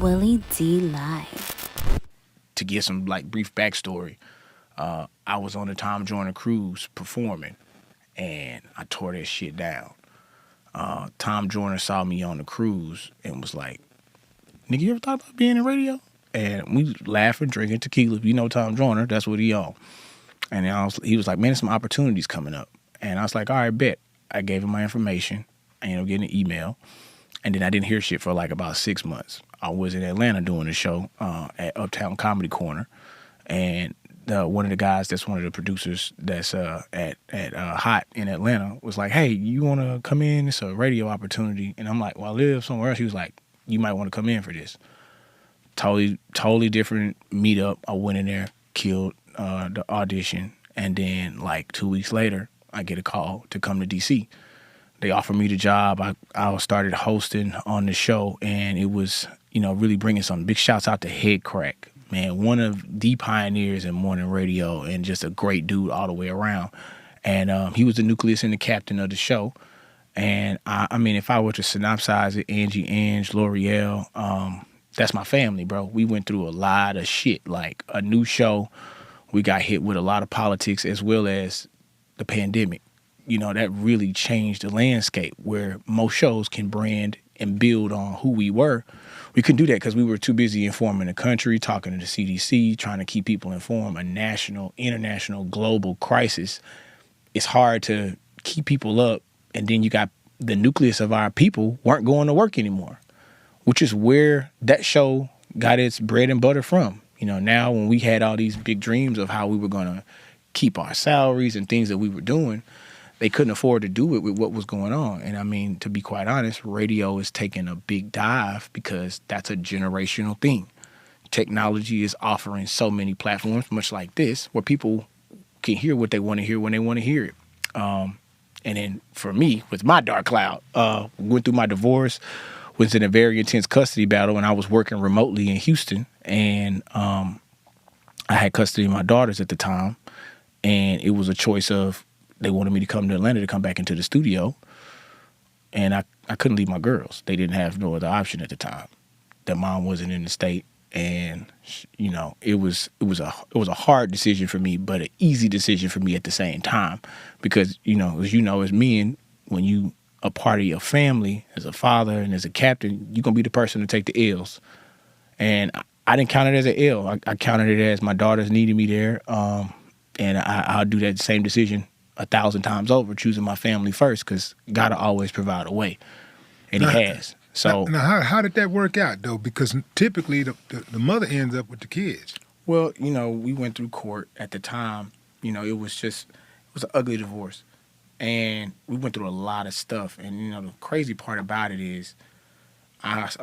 Willie D Live. To give some like brief backstory, I was on the Tom Joyner cruise performing, and I tore that shit down. Tom Joyner saw me on the cruise and was like, "Nigga, you ever thought about being in radio?" And we laughing, drinking tequila. You know Tom Joyner, that's what he on. And he was like, "Man, there's some opportunities coming up." And I was like, "All right, bet." I gave him my information. I ended up getting an email. And then I didn't hear shit for like about 6 months. I was in Atlanta doing a show at Uptown Comedy Corner. And one of the guys that's one of the producers that's at Hot in Atlanta was like, "Hey, you want to come in? It's a radio opportunity." And I'm like, "Well, I live somewhere else." He was like, "You might want to come in for this." Totally different meetup. I went in there, killed the audition. And then like 2 weeks later, I get a call to come to D.C. They offered me the job. I started hosting on the show, and it was, really bringing some big shouts out to Head Crack. Man, one of the pioneers in morning radio and just a great dude all the way around. And he was the nucleus and the captain of the show. And I mean, if I were to synopsize it, Ange, L'Oreal, that's my family, bro. We went through a lot of shit, like a new show. We got hit with a lot of politics as well as the pandemic. That really changed the landscape where most shows can brand and build on who we were. We couldn't do that because we were too busy informing the country, talking to the CDC, trying to keep people informed. A national, international, global crisis. It's hard to keep people up, and then you got the nucleus of our people weren't going to work anymore, which is where that show got its bread and butter from. Now when we had all these big dreams of how we were going to keep our salaries and things that we were doing, they couldn't afford to do it with what was going on. And I mean, to be quite honest, radio is taking a big dive because that's a generational thing. Technology is offering so many platforms, much like this, where people can hear what they want to hear when they want to hear it. And then for me, with my dark cloud, went through my divorce, was in a very intense custody battle, and I was working remotely in Houston. And I had custody of my daughters at the time. And it was a choice of, they wanted me to come to Atlanta to come back into the studio, and I couldn't leave my girls. They didn't have no other option at the time. Their mom wasn't in the state, and it was a hard decision for me, but an easy decision for me at the same time, because as men, when you a part of your family as a father and as a captain, you're gonna be the person to take the L's, and I didn't count it as an L. I counted it as my daughters needed me there, and I'll do that same decision 1,000 times over, choosing my family first, because God will always provide a way, and He has. So now how did that work out though? Because typically the mother ends up with the kids. Well, we went through court at the time. It was an ugly divorce, and we went through a lot of stuff. And the crazy part about it is,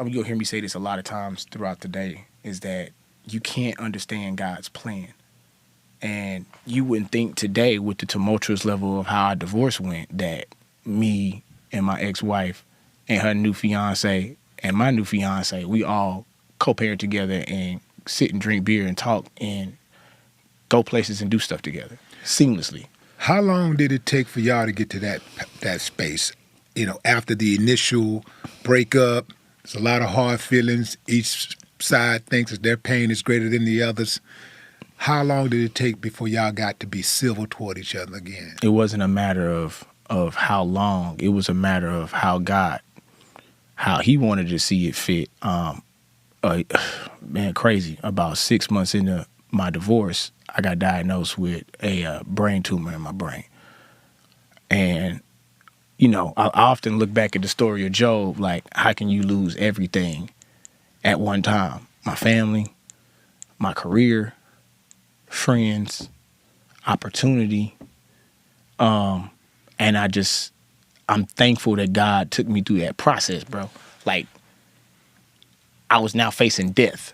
you'll hear me say this a lot of times throughout the day, is that you can't understand God's plan. And you wouldn't think today, with the tumultuous level of how our divorce went, that me and my ex-wife and her new fiance and my new fiance, we all co-parent together and sit and drink beer and talk and go places and do stuff together seamlessly. How long did it take for y'all to get to that space? After the initial breakup, there's a lot of hard feelings. Each side thinks that their pain is greater than the others. How long did it take before y'all got to be civil toward each other again? It wasn't a matter of how long. It was a matter of how He wanted to see it fit. Man, crazy. About 6 months into my divorce, I got diagnosed with a brain tumor in my brain. And, I often look back at the story of Job, like, how can you lose everything at one time? My family, my career, friends, opportunity, and I'm thankful that God took me through that process, bro. Like, I was now facing death,